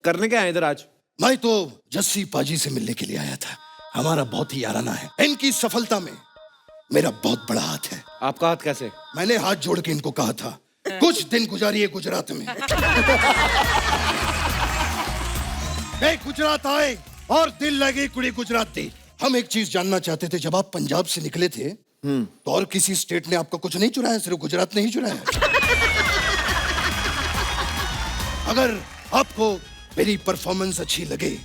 करने क्या है इधर आज? मैं तो जस्सी पाजी से मिलने के लिए आया था। हमारा बहुत ही याराना है। इनकी सफलता में मेरा बहुत बड़ा हाथ है। आपका हाथ कैसे? मैंने हाथ जोड़ के इनको कहा था कुछ दिन गुजारिए गुजरात में। मैं गुजरात आए और दिल लगी कुड़ी गुजराती। हम एक चीज जानना चाहते थे, जब आप पंजाब से निकले थे तो और किसी स्टेट ने आपका कुछ नहीं चुराया? सिर्फ गुजरात ने ही चुराया? अगर आपको मेरी परफॉर्मेंस अच्छी लगे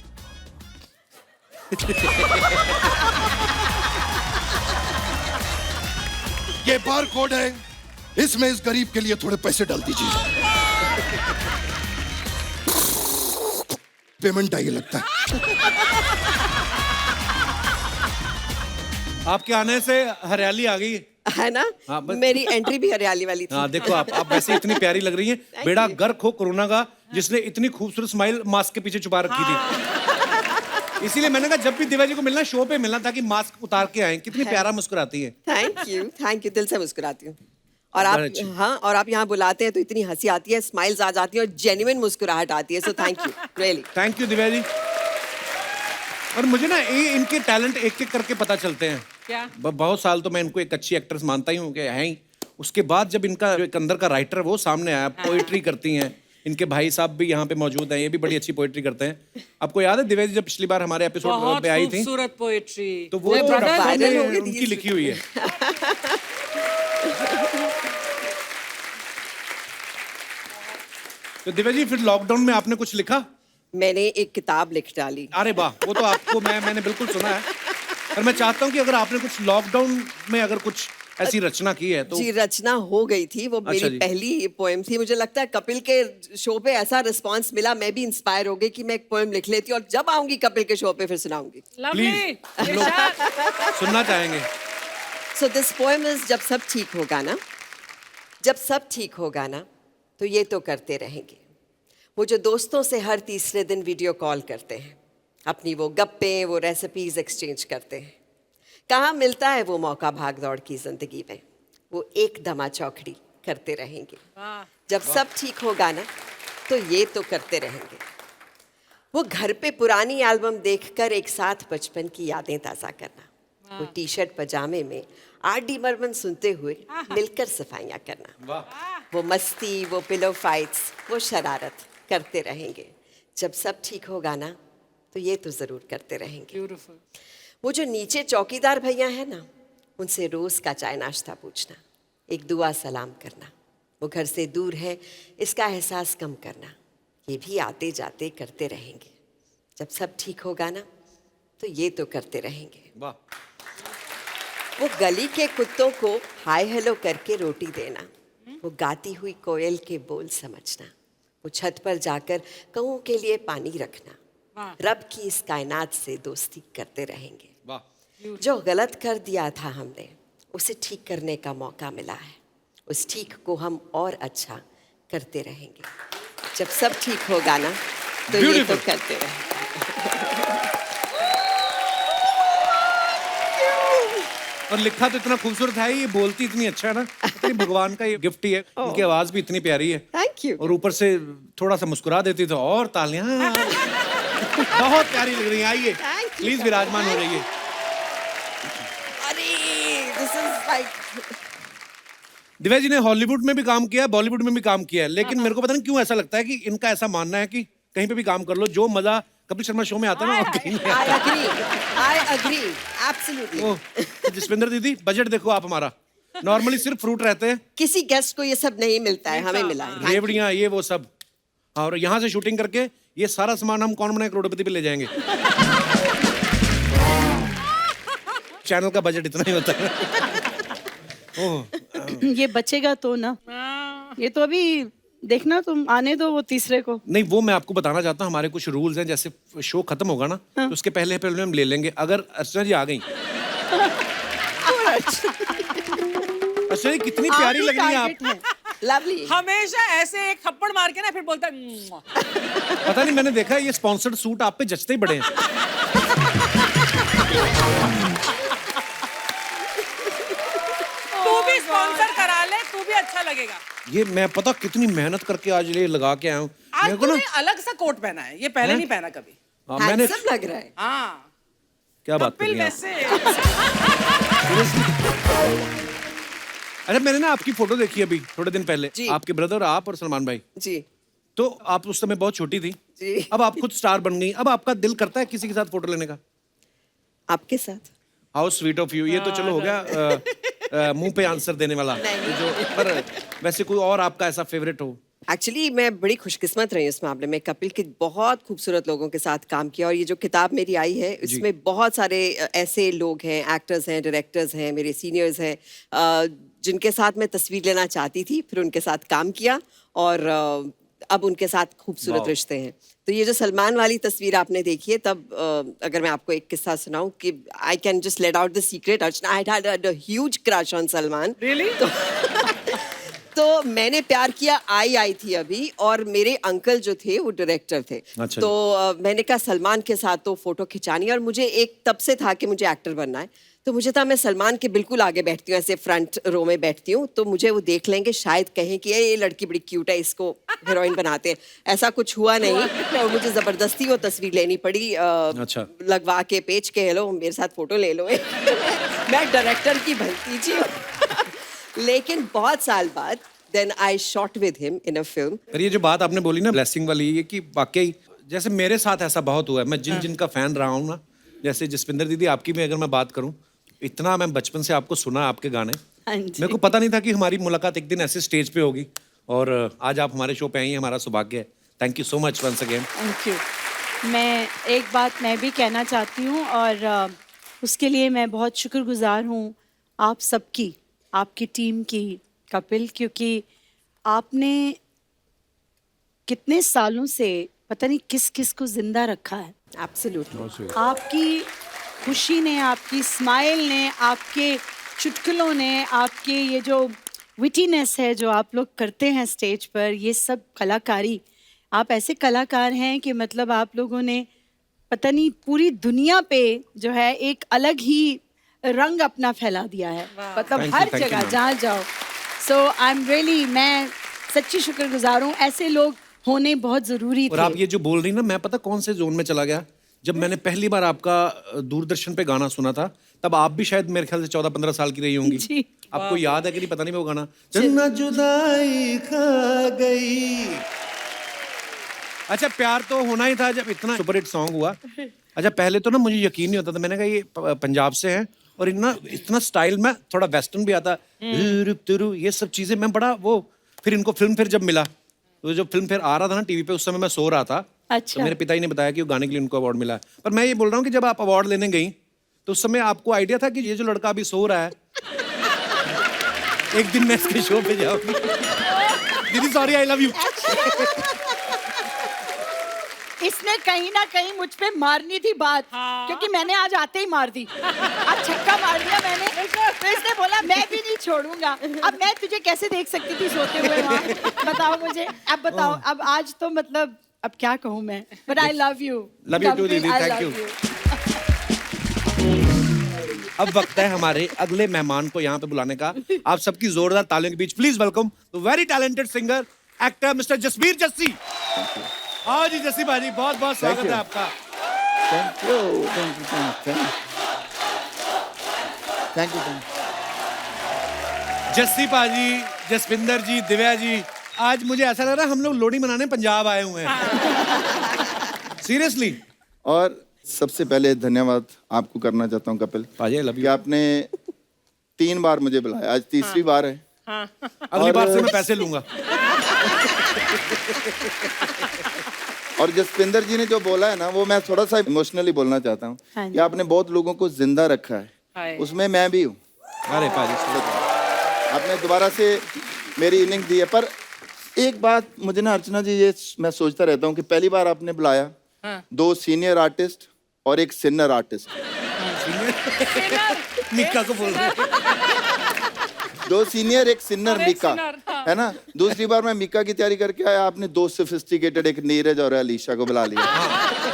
ये बार कोड है, इसमें इस गरीब के लिए थोड़े पैसे डाल दीजिए। पेमेंट आइए लगता है। आपके आने से हरियाली आ गई है ना? हाँ, मेरी एंट्री भी हरियाली वाली थी। हाँ देखो आप वैसे इतनी प्यारी लग रही हैं। बेड़ा गर्क हो कोरोना का, जिसने इतनी खूबसूरत स्माइल मास्क के पीछे छुपा रखी थी। इसीलिए मैंने कहा जब भी दिव्या जी को मिलना, शो पे मिलना, ताकि मास्क उतार के आए। कितनी प्यारा मुस्कुराती है। थैंक यू, दिल से मुस्कुराती हूँ। और आप हाँ, और आप यहाँ बुलाते हैं तो इतनी हंसी आती है, स्माइल्स आ जाती है और जेन्युइन मुस्कुराहट आती है। So thank you, really thank you Divya ji. और मुझे ना इनके टैलेंट एक एक करके पता चलते हैं। क्या? बहुत साल तो मैं इनको एक अच्छी एक्ट्रेस मानता ही हूँ कि है ही। उसके बाद जब इनका जो एक अंदर का राइटर है वो सामने आया, पोएट्री करती हैं। इनके भाई साहब भी यहाँ पे मौजूद हैं, ये भी बड़ी अच्छी पोएट्री करते हैं। आपको याद है दिव्या जी जब पिछली बार हमारे एपिसोड पे आई थी, खूबसूरत पोएट्री, तो वो उनकी लिखी हुई है। तो दिव्या जी फिर लॉकडाउन में आपने कुछ लिखा? मैंने एक किताब लिख डाली। अरे वाह, वो तो आपको मैंने बिल्कुल सुना है। और मैं चाहता हूँ कि अगर आपने कुछ लॉकडाउन में अगर कुछ ऐसी रचना की है तो। जी, रचना हो गई थी, वो अच्छा मेरी पहली पोएम थी। मुझे लगता है कपिल के शो पे ऐसा रिस्पांस मिला, मैं भी इंस्पायर हो गई कि मैं एक पोएम लिख लेती और जब आऊंगी कपिल के शो पे फिर सुनाऊंगी। प्लीज हम लोग सुनना चाहेंगे। सो दिस पोएम इज, जब सब ठीक होगा ना, जब सब ठीक होगा ना तो ये तो करते रहेंगे। वो जो दोस्तों से हर तीसरे दिन वीडियो कॉल करते हैं, अपनी वो गप्पे, वो रेसिपीज एक्सचेंज करते हैं। कहाँ मिलता है वो मौका भाग दौड़ की जिंदगी में, वो एक दमा चौकड़ी करते रहेंगे। जब सब ठीक होगा ना तो ये तो करते रहेंगे। वो घर पे पुरानी एल्बम देखकर एक साथ बचपन की यादें ताज़ा करना, वो टी शर्ट पजामे में R.D. बर्मन सुनते हुए मिलकर सफाइयाँ करना, वो मस्ती, वो पिलो फाइट्स, वो शरारत करते रहेंगे। जब सब ठीक होगा ना तो ये तो ज़रूर करते रहेंगे। ब्यूटीफुल। वो जो नीचे चौकीदार भैया है ना, उनसे रोज़ का चाय नाश्ता पूछना, एक दुआ सलाम करना, वो घर से दूर है इसका एहसास कम करना, ये भी आते जाते करते रहेंगे। जब सब ठीक होगा ना तो ये तो करते रहेंगे। वाह। वो गली के कुत्तों को हाय हेलो करके रोटी देना, वो गाती हुई कोयल के बोल समझना, वो छत पर जाकर कौओं के लिए पानी रखना, रब की इस कायनात से दोस्ती करते रहेंगे। वाह। जो गलत कर दिया था हमने, उसे ठीक करने का मौका मिला है, उस ठीक को हम और अच्छा करते रहेंगे। जब सब ठीक होगा ना तो ये तो करते रहेंगे। और लिखा तो इतना खूबसूरत है, ये बोलती इतनी अच्छा है ना, इतनी भगवान का ये गिफ्ट ही है। इनकी आवाज भी इतनी प्यारी है। Thank you. और ऊपर से थोड़ा सा मुस्कुरा देती तो और तालियां। बहुत प्यारी लग रही है। आइए प्लीज विराजमान हो जाइए। अरे this is like, Divya ji ने हॉलीवुड में भी काम किया है, बॉलीवुड में भी काम किया है, लेकिन मेरे को पता नहीं क्यों ऐसा लगता है कि इनका ऐसा मानना है कि कहीं पे भी काम कर लो, जो मजा कपिल शर्मा शो में आता है ना, और कहीं नहीं आता। I agree, absolutely. ओह, तो जसविंदर दीदी बजट देखो आप हमारा, नॉर्मली सिर्फ फ्रूट रहते हैं, किसी गेस्ट को ये सब नहीं मिलता है, हमें मिला है। रेवड़ियां, ये वो सब। और यहाँ से शूटिंग करके ये सारा सामान हम कौन बनाए करोड़पति पे ले जाएंगे। चैनल का बजट इतना ही होता है। ओह, ये बचेगा तो ना, ये तो अभी देखना, तुम आने दो वो तीसरे को। नहीं वो मैं आपको बताना चाहता हूँ, हमारे कुछ रूल्स हैं। जैसे शो खत्म होगा ना तो उसके पहले हम ले लेंगे। अगर अर्चना जी आ गई, अर्चना जी कितनी प्यारी लग रही हैं आप। लवली। हमेशा ऐसे एक थप्पड़ मार के ना फिर बोलता है पता नहीं, मैंने देखा ये स्पॉन्सर्ड सूट आप पे जचते ही बड़े हैं। तू भी स्पॉन्सर करा ले, तू भी अच्छा लगेगा। ये मैं पता कितनी मेहनत करके आज ये लगा के आया हूँ। आज मेरे को ना तूने अलग सा कोट पहना है, ये पहले नहीं पहना कभी। हाँ, मैंने हैंडसम लग रहा है। हाँ, क्या बात कर कपिल रही हैं आप? वैसे। अरे मैंने ना आपकी फोटो देखी अभी थोड़े दिन पहले, जी। आपके ब्रदर आप और सलमान भाई। जी तो आप उस समय बहुत छोटी थी, जी। अब आप खुद स्टार बन गई, अब आपका दिल करता है किसी के साथ फोटो लेने का? आपके साथ। How sweet of you. ये तो चलो हो गया मुंह पे आंसर देने वाला। जो पर वैसे कोई और आपका ऐसा फेवरेट हो? एक्चुअली मैं बड़ी खुशकिस्मत रही हूँ इस मामले में। कपिल के बहुत खूबसूरत लोगों के साथ काम किया, और ये जो किताब मेरी आई है इसमें बहुत सारे ऐसे लोग हैं, एक्टर्स हैं, डायरेक्टर्स हैं, मेरे सीनियर्स हैं, जिनके साथ मैं तस्वीर लेना चाहती थी, फिर उनके साथ काम किया, और अब उनके साथ खूबसूरत रिश्ते हैं। तो ये जो सलमान वाली तस्वीर आपने देखी है, तब अगर मैं आपको एक किस्सा सुनाऊं कि I can just let out the secret, Archana, I had a huge crush on Salman. Really? तो मैंने प्यार किया आई थी अभी, और मेरे अंकल जो थे वो डायरेक्टर थे। अच्छा तो मैंने कहा सलमान के साथ तो फोटो खिंचानी है, और मुझे एक तब से था कि मुझे एक्टर बनना है। तो मुझे था मैं सलमान के बिल्कुल आगे बैठती हूँ, ऐसे फ्रंट रो में बैठती हूँ, तो मुझे वो देख लेंगे, शायद कहें कि ये लड़की बड़ी क्यूट है, इसको हीरोइन बनाते हैं। ऐसा कुछ हुआ नहीं, और मुझे जबरदस्ती वो तस्वीर लेनी पड़ी, अच्छा। लगवा के पेच के, हेलो मेरे साथ फोटो ले लो। मैं डायरेक्टर की भलती थी। लेकिन बहुत साल बाद then I shot with him in a film. पर ये जो बात आपने बोली ना ब्लेसिंग वाली, ये कि वाकई जैसे मेरे साथ ऐसा बहुत हुआ है। मैं जिनका फैन रहा हूँ ना, जैसे जसविंदर दीदी, आपकी भी अगर मैं बात करूँ, इतना मैं बचपन से आपको सुना, आपके गाने, हाँ जी। मेरे को पता नहीं था कि हमारी मुलाकात एक दिन ऐसे स्टेज पे होगी, और आज आप हमारे शो पे आई हैं, हमारा सौभाग्य है। Thank you so much once again. Thank you. मैं एक बात मैं भी कहना चाहती हूँ, और उसके लिए मैं बहुत शुक्रगुजार हूँ आप सबकी, आपकी टीम की, कपिल, क्योंकि आपने कितने सालों से पता नहीं किस किस को जिंदा रखा है। Absolutely. आपकी खुशी ने, आपकी स्माइल ने, आपके चुटकुलों ने, आपके ये जो विटीनेस है जो आप लोग करते हैं स्टेज पर, ये सब कलाकारी, आप ऐसे कलाकार हैं कि मतलब आप लोगों ने पता नहीं पूरी दुनिया पे जो है एक अलग ही रंग अपना फैला दिया है, मतलब Thank you, her thank you, जगह ma'am. जहाँ जाओ। सो आई एम रियली, मैं सच्ची शुक्रगुजार हूँ, ऐसे लोग होने बहुत जरूरी और थे। आप ये जो बोल रही ना, मैं पता कौन से जोन में चला गया, जब मैंने पहली बार आपका दूरदर्शन पे गाना सुना था, तब आप भी शायद मेरे ख्याल से 14-15 साल की रही होंगी। जी। आपको याद है कि नहीं पता नहीं वो गाना, जन्नत जुदाई खा गई। अच्छा, प्यार तो होना ही था जब इतना सुपरहिट सॉन्ग हुआ। अच्छा, पहले तो ना मुझे यकीन नहीं होता था, मैंने कहा ये पंजाब से हैं, और इतना स्टाइल में थोड़ा वेस्टर्न भी आता, ये सब चीजें मैं बड़ा वो, फिर इनको फिल्म फिर जब मिला, तो जब फिल्म फिर आ रहा था ना टीवी पे, उस समय मैं सो रहा था। अच्छा। तो मेरे पिता जी ने बताया कि वो गाने के लिए उनको अवार्ड मिला है। पर मैं ये बोल रहा हूँ कि जब आप अवार्ड लेने गई, तो उस समय आपको आइडिया था कि ये जो लड़का अभी सो रहा है, एक दिन मैं इसके शो पे जाऊंगी। दीदी सॉरी, आई लव यू। इसने कहीं ना कहीं मुझ पे मारनी थी बात, क्योंकि मैंने आज आते ही मार दी, आज छक्का मार दिया मैंने। तो इसने बोला मैं भी नहीं छोड़ूंगा। अब मैं तुझे कैसे देख सकती थी सोते हुए वहाँ, बताओ मुझे, अब बताओ। अब आज तो मतलब अब क्या कहूँ मैं, but I love you. Love you too, दीदी, thank you. अब वक्त है हमारे अगले मेहमान को यहाँ पे बुलाने का। आप सबकी जोरदार तालियों के बीच please welcome the very talented singer, actor mister Jasbir Jassi. हाँ जी जस्सी भाजी, बहुत बहुत स्वागत है आपका। Thank you. जस्सी भाजी, जसविंदर जी, दिव्या जी, आज मुझे ऐसा लग रहा है हम लोग लोहड़ी मनाने पंजाब आए हुए हैं। सीरियसली। और सबसे पहले धन्यवाद आपको करना चाहता हूँ कपिल, भाजी आई लव कि यू। आपने 3 बार मुझे बुलाया, आज तीसरी बार है। अगली बार से मैं पैसे लूंगा। और जसविंदर जी ने जो बोला है ना, वो मैं थोड़ा सा इमोशनली बोलना चाहता हूँ हाँ जी। कि आपने बहुत लोगों को जिंदा रखा है, हाय। उसमें मैं भी हूँ। अरे भाजी, आपने दोबारा से मेरी इनिंग दी है। पर एक बात मुझे ना अर्चना जी, ये मैं सोचता रहता हूँ कि पहली बार आपने बुलाया 2 सीनियर आर्टिस्ट और एक सिन्नर आर्टिस्ट, निक्का को बोल रहे हैं। 2 सीनियर एक सिन्नर और एक मीका, सिन्नर, हाँ। है ना। दूसरी बार मैं मीका की तैयारी करके आया, आपने 2 सोफिस्टिकेटेड, एक नीरज और अलीशा को बुला लिया,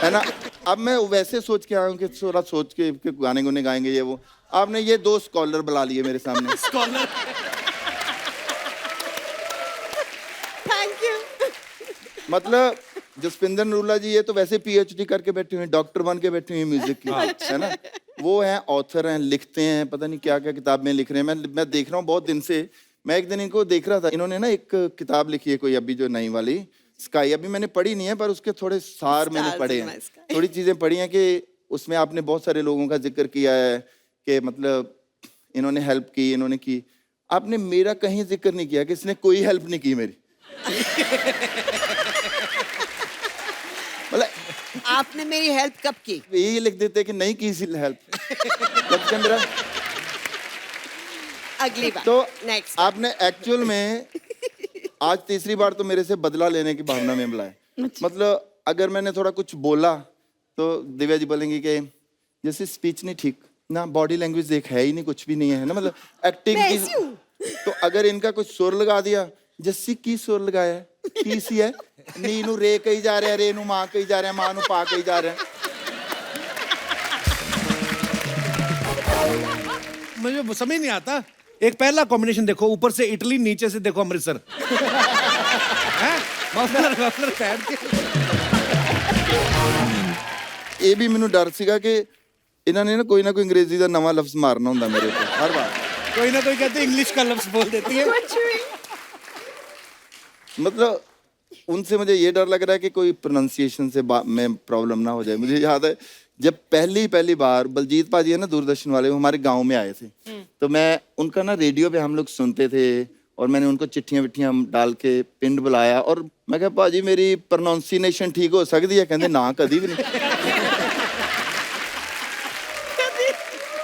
है ना। अब मैं वैसे सोच के आया हूँ कि थोड़ा सोच के गाने गुने गाएंगे ये वो, आपने ये 2 स्कॉलर बुला लिए मेरे सामने। स्कॉलर। Thank you. मतलब जसपिंदर नरूला जी ये तो वैसे पीएचडी करके बैठे हुए हैं, डॉक्टर बन के बैठे हुए हैं म्यूजिक की, है ना। वो हैं ऑथर हैं, लिखते हैं, पता नहीं क्या क्या किताब में लिख रहे हैं। मैं देख रहा हूँ बहुत दिन से। मैं एक दिन इनको देख रहा था, इन्होंने ना एक किताब लिखी है कोई अभी जो नई वाली स्काई, अभी मैंने पढ़ी नहीं है पर उसके थोड़े सार मैंने पढ़े हैं, थोड़ी चीजें पढ़ी हैं कि उसमें आपने बहुत सारे लोगों का जिक्र किया है कि मतलब इन्होंने हेल्प की, इन्होंने की। आपने मेरा कहीं जिक्र नहीं किया कि इसने कोई हेल्प नहीं की मेरी। मतलब आपने मेरी हेल्प कब की? यही लिख देते कि नहीं की हेल्प जब से मेरा। अगली बार तो नेक्स्ट आपने एक्चुअल में आज तीसरी बार तो मेरे से बदला लेने की भावना में बुलाया। मतलब अगर मैंने थोड़ा कुछ बोला तो दिव्या जी बोलेंगी कि जैसे स्पीच नहीं ठीक ना, बॉडी लैंग्वेज देख है ही नहीं, कुछ भी नहीं है ना, मतलब एक्टिंग मैं की। ऐसी हूँ। तो अगर इनका कुछ सुर लगा दिया, जस्सी की सुर लगाया है, की सी है, नी नू रे कही जा रहा है, रे नू मां कही जा रहा है, मां नू पा कही जा रहा है। मुझे समझ नहीं आता। एक पहला कॉम्बिनेशन देखो, ऊपर से इटली, नीचे से देखो अमृतसर। हैं? मफलर पहन के। ਇਹ ਵੀ ਮੈਨੂੰ ਡਰ ਸੀਗਾ ਕਿ ਇਹਨਾਂ ਨੇ ਨਾ ਕੋਈ ਅੰਗਰੇਜ਼ੀ ਦਾ ਨਵਾਂ ਲਫ਼ਜ਼ ਮਾਰਨਾ ਹੁੰਦਾ ਮੇਰੇ ਉੱਤੇ ਹਰ ਵਾਰ। कोई ना कोई कहते इंग्लिश का लफ्ज बोल देती है। मतलब उनसे मुझे ये डर लग रहा है कि कोई प्रोनाउंसिएशन से में प्रॉब्लम ना हो जाए। मुझे याद है जब पहली बार बलजीत पाजी है ना दूरदर्शन वाले, वो हमारे गांव में आए थे, तो मैं उनका ना रेडियो पे हम लोग सुनते थे और मैंने उनको चिट्ठियां विट्ठियां डाल के पिंड बुलाया और मैं कहा पाजी मेरी प्रोनाउंसिएशन ठीक हो सकती है? कहते ना कभी भी नहीं।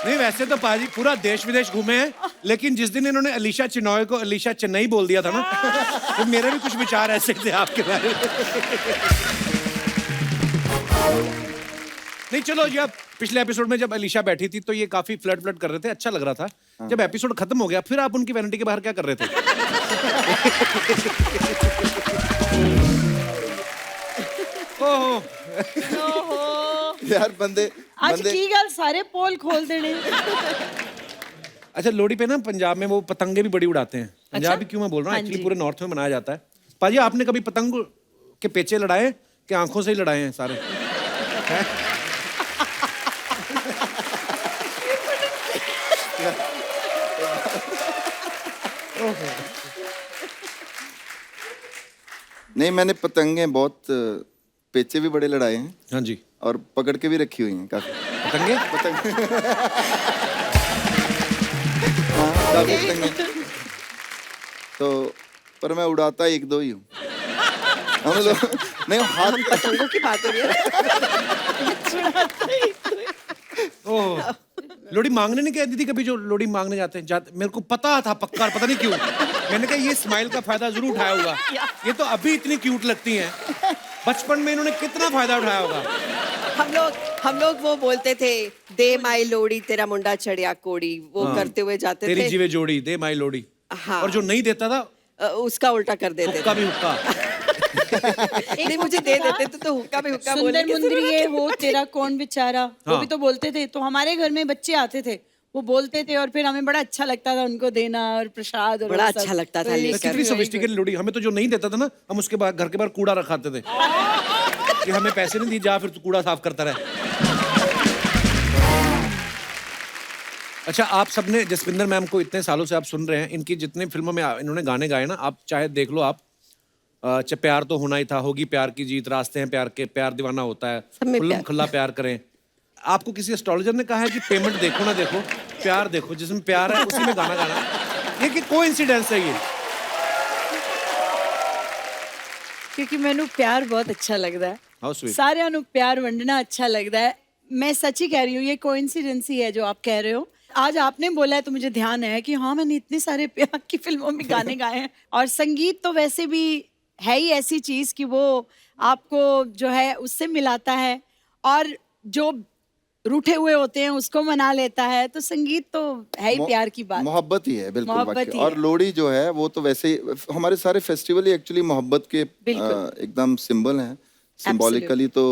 नहीं वैसे तो पाजी पूरा देश विदेश घूमे हैं, लेकिन जिस दिन इन्होंने अलीशा चिनॉय को अलीशा चेन्नई बोल दिया था ना, तो मेरे भी कुछ विचार ऐसे थे आपके बारे में। नहीं चलो, जब पिछले एपिसोड में जब अलीशा बैठी थी तो ये काफी फ्लर्ट कर रहे थे, अच्छा लग रहा था। जब एपिसोड खत्म हो गया फिर आप उनकी वैनिटी के बाहर क्या कर रहे थे? ओहो यार बंदे ਅੱਜ ਕੀ ਗੱਲ ਸਾਰੇ पोल खोल देने। अच्छा, लोहड़ी पे ना पंजाब में वो पतंगे भी बड़ी उड़ाते हैं। पंजाब भी क्यों मैं बोल रहा हूँ, एक्चुअली पूरे नॉर्थ में मनाया जाता है। पाजी आपने कभी पतंग के पेचे लड़ाए कि आंखों से ही लड़ाए हैं सारे? हैं? नहीं मैंने पतंगे बहुत पेचे भी बड़े लड़ाए हैं हाँ जी। और पकड़ के भी रखी हुई हैं काफी पतंगे। हाँ काफी पतंगे। तो पर मैं उड़ाता एक दो ही हूँ। हम लोग नहीं हाथ पतंगों की बात हो रही है। ओह, लोहड़ी मांगने नहीं गए दीदी कभी? जो लोहड़ी मांगने जाते हैं मेरे को पता था पक्का, पता नहीं क्यों मैंने कहा ये स्माइल का फायदा जरूर उठाया होगा। ये तो अभी इतनी क्यूट लगती हैं, बचपन में इन्होंने कितना फायदा उठाया होगा। हम लोग वो बोलते थे, दे माई लोड़ी तेरा मुंडा चढ़िया कोड़ी, वो करते हुए जाते तेरी थे। जीवे जोड़ी दे माई लोड़ी। हाँ। और जो नहीं देता था उसका उल्टा कर देते हुक्का थे। भी हुक्का। नहीं मुझे दे देते थे तो हुक्का भी हुक्का बोलने सुंदर की मुंदरी जरूरत ये है। हो तेरा कौन बेचारा, वो हाँ। भी तो बोलते थे। तो हमारे घर में बच्चे आते थे, वो बोलते थे और फिर हमें बड़ा अच्छा लगता था उनको देना और प्रसाद और बड़ा वो सब। अच्छा लगता था तो ये लेकर। कितनी सोफिस्टिकेटेड लोहड़ी। हमें तो जो नहीं देता था ना, हम उसके बाद घर के बाहर कूड़ा रखाते थे कि हमें पैसे नहीं दिए, जा फिर तू कूड़ा साफ करता रहे। अच्छा, आप सबने जसविंदर मैम को इतने सालों से आप सुन रहे हैं, इनकी जितने फिल्मों में इन्होंने गाने गाए ना, आप चाहे देख लो आप, प्यार तो होना ही था, होगी प्यार की जीत, रास्ते हैं प्यार के, प्यार दीवाना होता है, सब में खुल्लम प्यार। खुल्ला प्यार करें। आपको किसी एस्ट्रोलॉजर ने कहा है कि पेमेंट देखो ना देखो, प्यार देखो, जिसमें प्यार है उसी में गाना गाना। ये कि कोइंसिडेंस है ये? क्योंकि मैनू प्यार बहुत अच्छा लगता है, How sweet. सारिਆਂ ਨੂੰ प्यार वंडना अच्छा लगता है। मैं सच ही कह रही हूँ, ये कोइंसिडेंस ही है जो आप कह रहे हो। आज आपने बोला है तो मुझे ध्यान है कि हाँ मैंने इतने सारे प्यार की फिल्मों में गाने गाए हैं। और संगीत तो वैसे भी है ही ऐसी चीज कि वो आपको जो है उससे मिलाता है, और जो रूठे हुए होते हैं उसको मना लेता है। तो संगीत तो है ही प्यार की बात। मोहब्बत ही है बिल्कुल मोहब्बत वाकई। ही और है। लोहड़ी जो है वो तो वैसे ही हमारे सारे फेस्टिवल ही एक्चुअली मोहब्बत के एकदम सिंबल हैं, सिंबॉलिकली। तो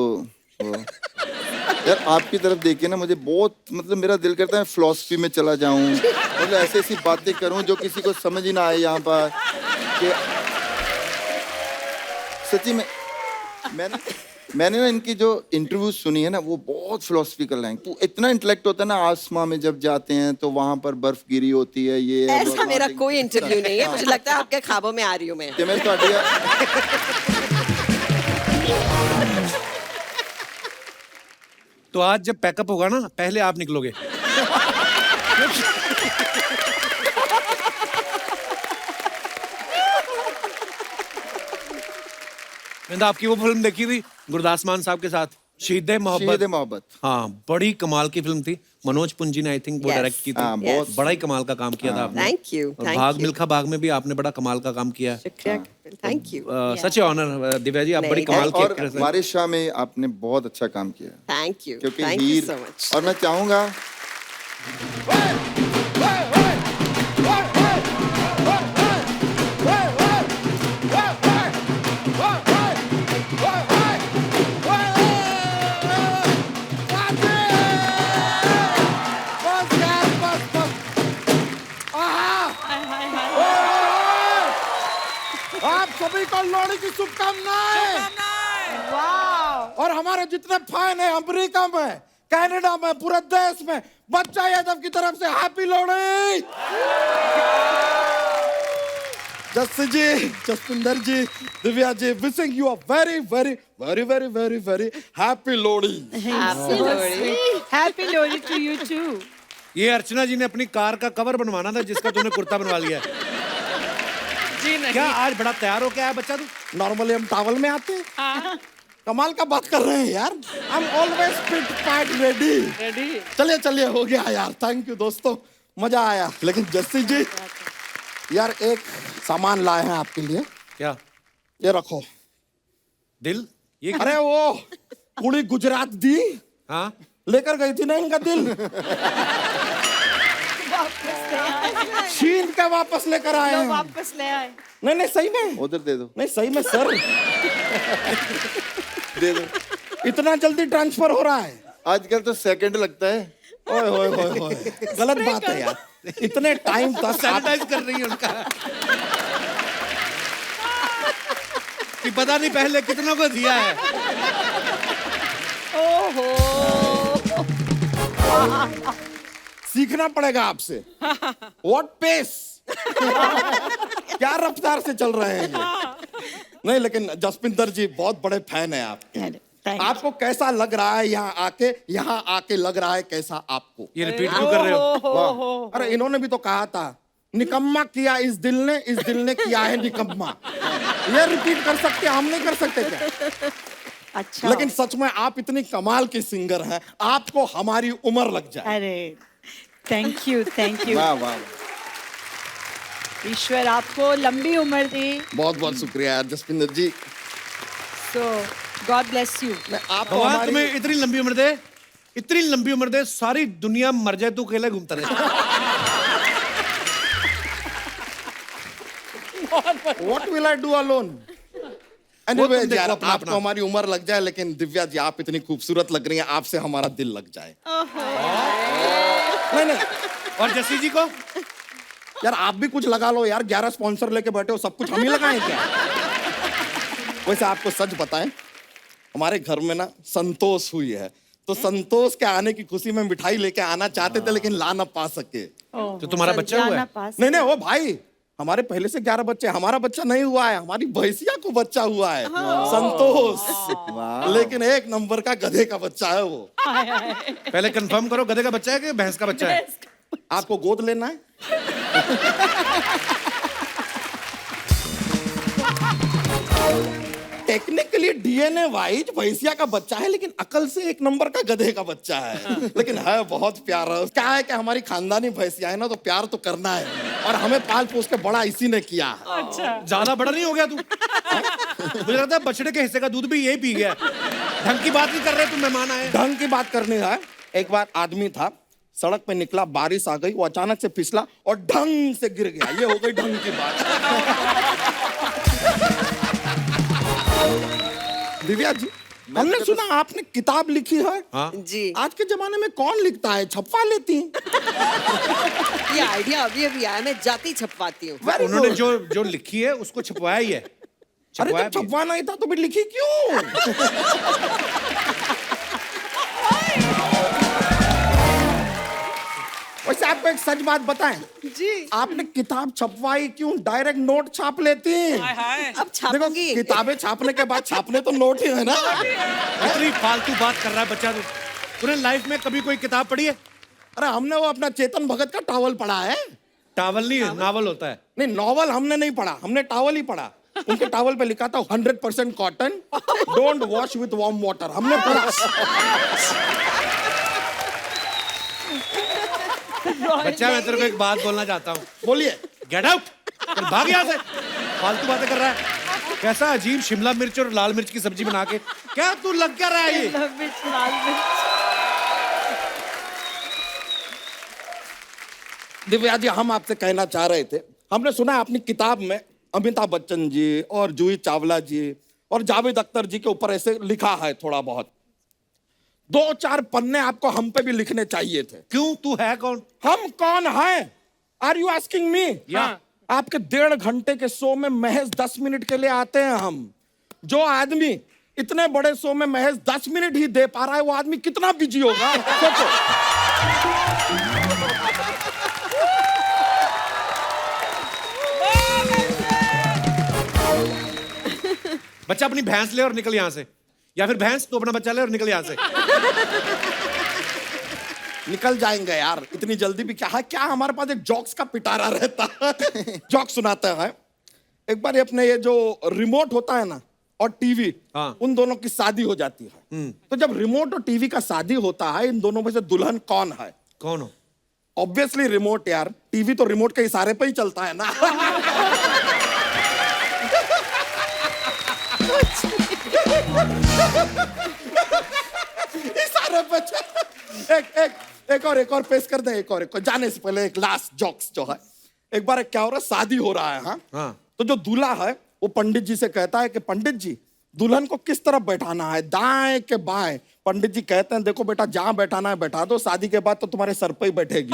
यार आपकी तरफ देखिए ना, मुझे बहुत मतलब मेरा दिल करता है फिलॉसफी में चला जाऊं, मतलब ऐसी ऐसी बातें करूं जो किसी को समझ ही ना आए यहाँ पर कि सच्ची में मैंने ना इनकी जो इंटरव्यू सुनी है ना, वो बहुत फिलोसफिकल है। तो इतना इंटेलेक्ट होता है ना, आसमां में जब जाते हैं तो वहां पर बर्फ गिरी होती है, ये है, ऐसा वो मेरा है। कोई इंटरव्यू नहीं है, मुझे लगता है आपके ख्वाबों में आ रही हूँ मैं। कि मैं ਤੁਹਾਡੀ तो आज जब पैकअप होगा ना, पहले आप निकलोगे। मैंने आपकी वो फिल्म देखी थी गुरदास मान साहब के साथ, शहीद-ए मोहब्बत। शहीद-ए मोहब्बत। हाँ, बड़ी कमाल की फिल्म थी। मनोज पुंजी ने आई थिंक वो Yes. डायरेक्ट की थी। हाँ, बहुत। बड़ा ही कमाल का काम किया था आपने। Thank you, और thank भाग you. मिल्खा भाग में भी आपने बड़ा कमाल का काम किया। शुक्रिया, thank you, such honour Divya ji, आप बड़ी नहीं, कमाल की और एक्ट्रेस हैं। वारिस शाह में आपने बहुत अच्छा काम किया, थैंक यू, क्योंकि thank you Heer. So much. और मैं चाहूंगा आप सभी को लोहड़ी की शुभकामनाएं। और हमारे जितने फैन हैं अमेरिका में, कनाडा में, पूरे देश में, बच्चा यादव की तरफ से happy Lohri. Jassi ji, Jaspinder ji, Divya ji, wishing you a very very very very very very happy Lohri. Happy Lohri to you too. ये अर्चना जी ने अपनी कार का कवर बनवाना था, जिसका तूने कुर्ता बनवा लिया है। जी नहीं। क्या आज बड़ा तैयार हो क्या है बच्चा तू? नॉर्मली हम टावल में आते हैं। कमाल का बात कर रहे हैं यार। I am always fit fight ready. Ready. चलिए चलिए, हो गया यार। थैंक यू दोस्तों, मजा आया। लेकिन जस्सी जी यार, एक सामान लाए हैं आपके लिए, क्या? ये रखो। दिल? ये क्या? अरे वो कुड़ी गुजरात दी हाँ, लेकर गई थी ना इनका दिल, छीन के वापस लेकर आए हैं। वापस ले आए। नहीं नहीं, सही में, उधर दे दो, नहीं सही में सर, दे दो। इतना जल्दी ट्रांसफर हो रहा है। आजकल तो सेकंड लगता है। ओए ओए ओए ओए, गलत बात है यार। इतने टाइम तक सैनिटाइज कर रही है उनका। कि पता नहीं पहले कितनों को दिया है। सीखना पड़ेगा आपसे। व्हाट पेस, क्या रफ्तार से चल रहे हैं ये। नहीं लेकिन जसपिंदर जी बहुत बड़े फैन है आप। आपको कैसा लग रहा है यहाँ आके? यहाँ आके लग रहा है कैसा आपको? ये रिपीट क्यों कर रहे हो? वाह। अरे इन्होंने भी तो कहा था, निकम्मा किया इस दिल ने किया है निकम्मा। ये रिपीट कर सकते, हम नहीं कर सकते क्या? अच्छा। लेकिन सच में आप इतनी कमाल की सिंगर हैं, आपको हमारी उम्र लग जाए। अरे थैंक यू, थैंक यू। वाह वाह, ईश्वर आपको लंबी उम्र दे। बहुत बहुत शुक्रिया यार जसपिंदर जी। सो गॉड ब्लेस यू। आपको भगवान हमारी तुम्हें इतनी लंबी उम्र दे, इतनी लंबी उम्र दे, सारी दुनिया मर जाए तू अकेले घूमता रहे। What will I do alone? Anyway, तुम देखो यार, अपना आपको हमारी उम्र लग जाए, लेकिन दिव्या जी आप इतनी खूबसूरत लग रही हैं, आपसे हमारा दिल लग जाए। नहीं नहीं और जस्सी जी को? यार, आप भी कुछ लगा लो यार। 11 स्पॉन्सर लेके बैठे हो, सब कुछ हम ही लगाएं क्या? वैसे आपको सच बताएं, हमारे घर में ना संतोष हुई है, तो संतोष के आने की खुशी में मिठाई लेके आना चाहते थे, लेकिन ला ना पा सके। तो तुम्हारा बच्चा हुआ है? नहीं नहीं, वो भाई हमारे पहले से 11 बच्चे, हमारा बच्चा नहीं हुआ है, हमारी भैंसिया को बच्चा हुआ है, संतोष। लेकिन 1 नंबर का गधे का बच्चा है वो। पहले कंफर्म करो, गधे का बच्चा है कि भैंस का बच्चा है? आपको गोद लेना है? टेक्निकली डीएनए वाइज भैंसिया का बच्चा है, लेकिन अकल से 1 नंबर का गधे का बच्चा है। लेकिन है बहुत प्यारा। क्या है कि हमारी खानदानी भैंसिया है ना, तो प्यार तो करना है, और हमें पाल पोस के बड़ा इसी ने किया है। ज्यादा बड़ा नहीं हो गया तू? मुझे लगता है बछड़े के हिस्से का दूध भी यही पी गया। ढंग की बात नहीं कर रहे, तुम मेहमान आए। ढंग की बात करनी है। एक बार आदमी था, सड़क पे निकला, बारिश आ गई, वो अचानक से फिसला और ढंग से गिर गया। ये हो गई ढंग की बात। दिव्या जी, हमने सुना आपने किताब लिखी है। हाँ? जी, आज के जमाने में कौन लिखता है, छपवा लेती हैं। ये आइडिया अभी अभी आया, मैं जाती छपवाती हूँ। Very उन्होंने good. जो लिखी है उसको छपवाया ही है। अरे छपवाया जब भी है। छपवा नहीं था तो भी लिखी क्यों? वैसे आपको एक सच बात बताएं, जी आपने किताब छपवाई क्यों? डायरेक्ट नोट छाप लेती। हाय हाय अब देखो छापूंगी। किताबें छापने के बाद छापने तो नोट ही है ना। इतनी फालतू बात कर रहा है बच्चा। तूने लाइफ में कभी कोई किताब पढ़ी है? अरे हमने वो अपना चेतन भगत का टॉवल पढ़ा है। टावल नहीं, नावल होता है। नहीं, नॉवल हमने नहीं पढ़ा, हमने टॉवल ही पढ़ा। उनके टॉवल पे लिखा था 100% cotton, don't wash with warm water. हमने पढ़ा। बच्चा, मैं तेरे को एक बात बोलना चाहता हूँ। बोलिए। गेट आउट, भाग यहाँ से। फालतू बातें कर रहा है। कैसा अजीब शिमला मिर्च और लाल मिर्च की सब्जी बना के, क्या तू लग क्या रहा है ये? मिर्च, लाल मिर्च। दिव्या जी, हम आपसे कहना चाह रहे थे, हमने सुना अपनी किताब में अमिताभ बच्चन जी और जूही चावला जी और जावेद अख्तर जी के ऊपर ऐसे लिखा है थोड़ा बहुत। 2-4 पन्ने आपको हम पे भी लिखने चाहिए थे। क्यों, तू है कौन? हम कौन हैं? Are you asking me? Yeah. आपके 1.5 घंटे के शो में महज 10 मिनट के लिए आते हैं हम। जो आदमी इतने बड़े शो में महज 10 मिनट ही दे पा रहा है, वो आदमी कितना बिजी होगा सोचो। बच्चा, अपनी भैंस ले और निकल यहाँ से, या फिर भैंस तो अपना बच्चा ले और निकल यहाँ से। निकल जाएंगे यार, इतनी जल्दी भी क्या है? क्या हमारे पास एक जॉक्स का पिटारा रहता है। जॉक सुनाते हैं। एक बार अपने ये जो रिमोट होता है ना और टीवी, हाँ। उन दोनों की शादी हो जाती है। तो जब रिमोट और टीवी का शादी होता है, इन दोनों में से दुल्हन कौन है? कौन हो? ऑब्वियसली रिमोट यार। टीवी तो रिमोट के इशारे पे ही चलता है ना। इशारे पे एक और पेश कर दे। एक और जाने से पहले एक लास्ट जॉक्स जो है। एक बार क्या हो रहा है, शादी हो रहा है। हाँ, हाँ। तो जो दूल्हा है वो पंडित जी से कहता है कि पंडित जी, दुल्हन को किस तरफ बैठाना है, दाएं के बाएं? पंडित जी कहते हैं, देखो बेटा, जहां बैठाना है बैठा दो, शादी के बाद तो तुम्हारे सर पे ही बैठेगी।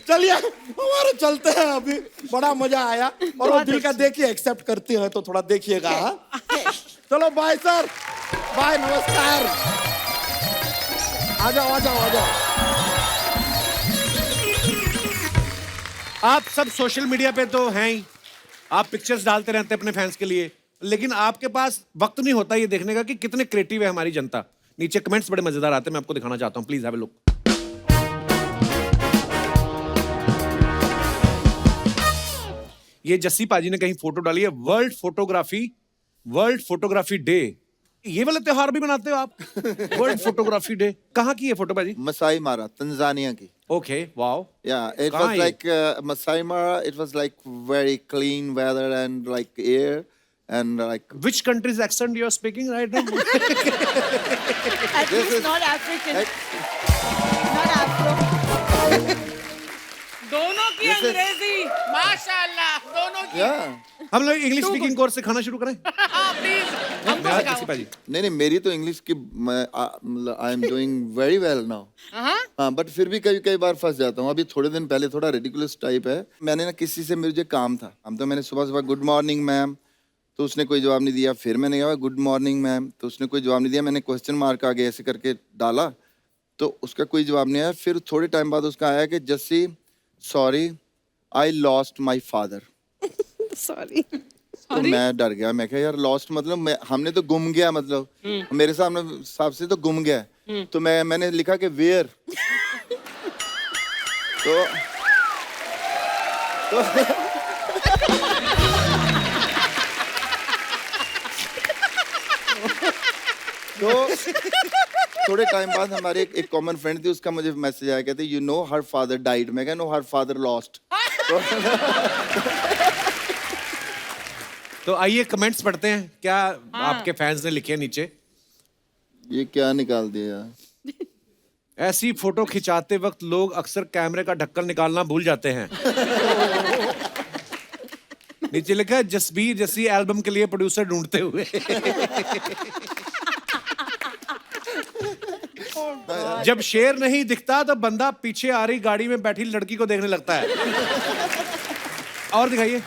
चलिए हमारे चलते हैं अभी। बड़ा मजा आया और वो दिल का देखिए एक्सेप्ट करती है तो थोड़ा देखिएगा। हाँ? चलो बाय सर, बाय, नमस्कार। आ जाओ आ जाओ आ जाओ। आप सब सोशल मीडिया पे तो हैं ही, आप पिक्चर्स डालते रहते हैं अपने फैंस के लिए, लेकिन आपके पास वक्त नहीं होता ये देखने का कि कितने क्रिएटिव है हमारी जनता। नीचे कमेंट्स बड़े मजेदार आते हैं, मैं आपको दिखाना चाहता हूँ। Please have a look. ये जस्सी पाजी ने कहीं फोटो डाली है, वर्ल्ड फोटोग्राफी डे। ये वाला त्योहार भी मनाते हो आप? World photography day. कहाँ की है फोटो पाजी? मसाई मारा, तंजानिया की। Okay, wow. Yeah, it कहाँ was है like Masai Mara. It was like very clean weather and like air and like Which country's accent you are speaking right now? At This least is- not African, like, not Afro. दोनों की This is- अंग्रेजी माशाल्लाह, दोनों की। yeah. हम लोग English speaking course सिखाना शुरू करें? प्लीज हमको जस्सी सिखाओ। पाजी। नहीं मेरी तो इंग्लिश की I am doing very well now. हाँ, बट फिर भी कई बार फंस जाता हूँ। अभी थोड़े दिन पहले थोड़ा रेडिकुलस टाइप है। मैंने ना किसी से मुझे काम था, हम तो मैंने सुबह गुड मॉर्निंग मैम, तो उसने कोई जवाब नहीं दिया। फिर मैंने कहा गुड मॉर्निंग मैम, तो उसने कोई जवाब नहीं दिया। मैंने क्वेश्चन मार्क आगे ऐसे करके डाला तो उसका कोई जवाब नहीं आया। फिर थोड़े टाइम बाद उसका आया कि Jassi sorry I lost my father. Sorry. तो मैं डर गया। मैं कहा यार लॉस्ट मतलब हमने तो गुम गया, मतलब मेरे सामने हिसाब से तो गुम गया। तो मैंने लिखा कि वेयर। तो थोड़े टाइम बाद हमारे एक कॉमन फ्रेंड थी, उसका मुझे मैसेज आया, कहते you know her father died. मैं कहा नो हर फादर लॉस्ट। तो आइए कमेंट्स पढ़ते हैं, क्या आपके फैंस ने लिखे हैं नीचे। ये क्या निकाल दिया? ऐसी फोटो खिंचाते वक्त लोग अक्सर कैमरे का ढक्कन निकालना भूल जाते हैं। नीचे लिखा है जसबीर जस्सी एल्बम के लिए प्रोड्यूसर ढूंढते हुए। जब शेर नहीं दिखता तो बंदा पीछे आ रही गाड़ी में बैठी लड़की को देखने लगता है। और दिखाइए।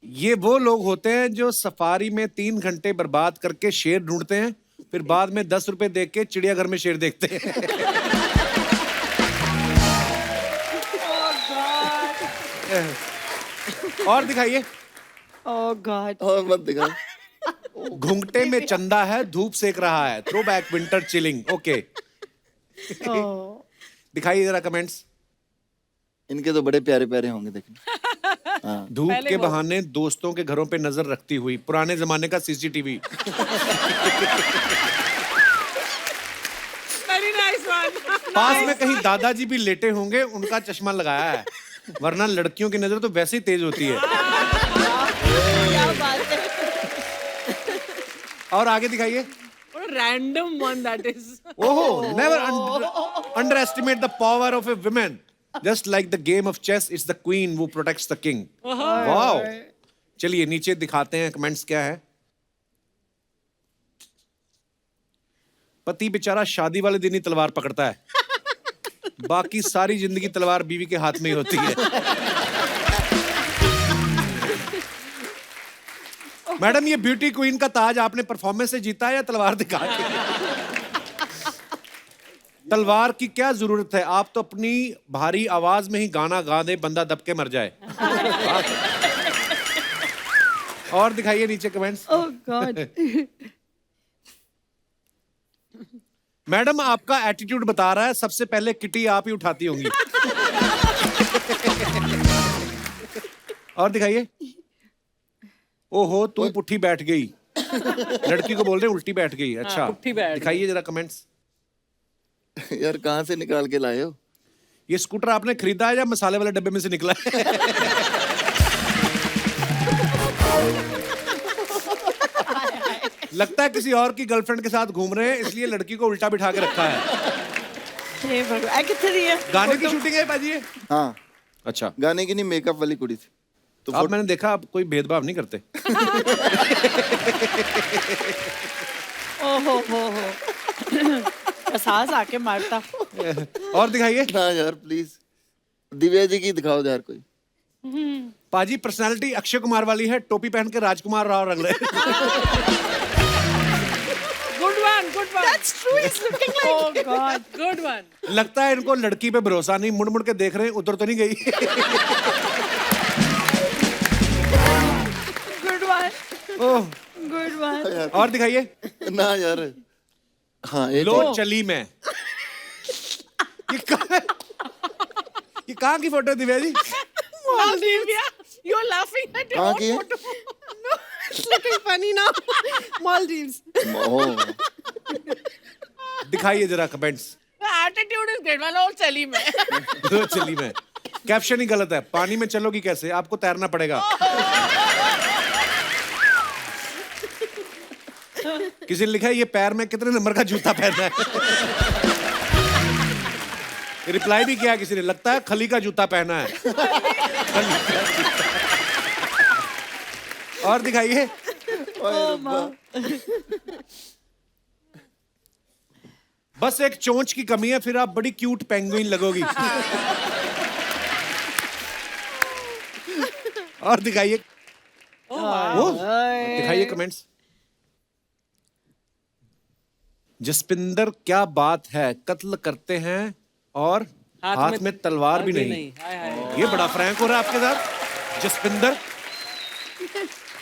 ये वो लोग होते हैं जो सफारी में 3 घंटे बर्बाद करके शेर ढूंढते हैं, फिर बाद में 10 रुपए दे के चिड़ियाघर में शेर देखते हैं। और दिखाइए। ओह गॉड। और मत दिखाओ। घुंघटे में चंदा है, धूप सेक रहा है, throwback winter chilling. Okay, दिखाइए जरा कमेंट्स। इनके तो बड़े प्यारे प्यारे होंगे देखना। धूप के बहाने दोस्तों के घरों पे नजर रखती हुई, पुराने जमाने का सीसीटीवी। Very nice one. पास में कहीं दादाजी भी लेटे होंगे, उनका चश्मा लगाया है, वरना लड़कियों की नजर तो वैसे ही तेज होती है। क्या बात है। और आगे दिखाइए। Random one that is. ओहो, never underestimate the power of a woman. Just like the game of chess, it's the queen who protects the king. Wow. चलिए नीचे दिखाते हैं कमेंट्स क्या है। पति बेचारा शादी वाले दिन ही तलवार पकड़ता है, बाकी सारी जिंदगी तलवार बीवी के हाथ में ही होती है। मैडम, ये ब्यूटी क्वीन का ताज आपने परफॉर्मेंस से जीता है या तलवार दिखा के? तलवार की क्या जरूरत है, आप तो अपनी भारी आवाज में ही गाना गा दे, बंदा दब के मर जाए। और दिखाइए नीचे कमेंट्स। ओह गॉड। मैडम, आपका एटीट्यूड बता रहा है, सबसे पहले किटी आप ही उठाती होंगी। और दिखाइए। ओहो, तू पुट्ठी बैठ गई। लड़की को बोल रहे उल्टी बैठ गई। अच्छा, पुट्ठी बैठ गई। दिखाइए जरा कमेंट्स। यार कहाँ से निकाल के लाए हो? ये स्कूटर आपने खरीदा है या मसाले वाले डब्बे में से निकला है? लगता है किसी और की गर्लफ्रेंड के साथ घूम रहे हैं, इसलिए लड़की को उल्टा बिठा के रखा है। हे भगवान, कितनी है? गाने की शूटिंग है बाजी ये? हाँ, अच्छा, गाने की नहीं, मेकअप वाली कुड़ी थी। तो अब मैंने देखा आप कोई भेदभाव नहीं करते। ओहो हो। एहसास आके मारता। और दिखाइए। ना यार प्लीज, दिव्या जी की दिखाओ यार कोई। पाजी पर्सनालिटी अक्षय कुमार वाली है, टोपी पहन के राजकुमार राव रंग रहे। Good one, good one. That's true, he's looking like. Oh God. Good one. लगता है इनको लड़की पे भरोसा नहीं, मुड़ मुड़ के देख रहे हैं, उधर तो नहीं गई। Good one. ओह, Good one. और दिखाइए। ना यार, हाँ एक लो चली मैं। ये कहाँ की फोटो है Divya ji? Olivia, you're laughing at your कहाँ own की है? photo. It's looking funny now. Maldives. ओह, दिखाइए जरा comments. The attitude is great. Well, all चली मैं। लो चली मैं, कैप्शन ही गलत है। पानी में चलोगी कैसे, आपको तैरना पड़ेगा। किसी ने लिखा है ये पैर में कितने नंबर का जूता पहना है। रिप्लाई भी किया किसी ने, लगता है खली का जूता पहना है। और दिखाइए। बस एक चोंच की कमी है, फिर आप बड़ी क्यूट पेंगुइन लगोगी। और दिखाइए। वो दिखाइए कमेंट्स। जसपिंदर, क्या बात है, कत्ल करते हैं और हाथ में तलवार भी नहीं। हाय हाय। ये बड़ा फ्रैंक हो रहा है आपके साथ जसपिंदर।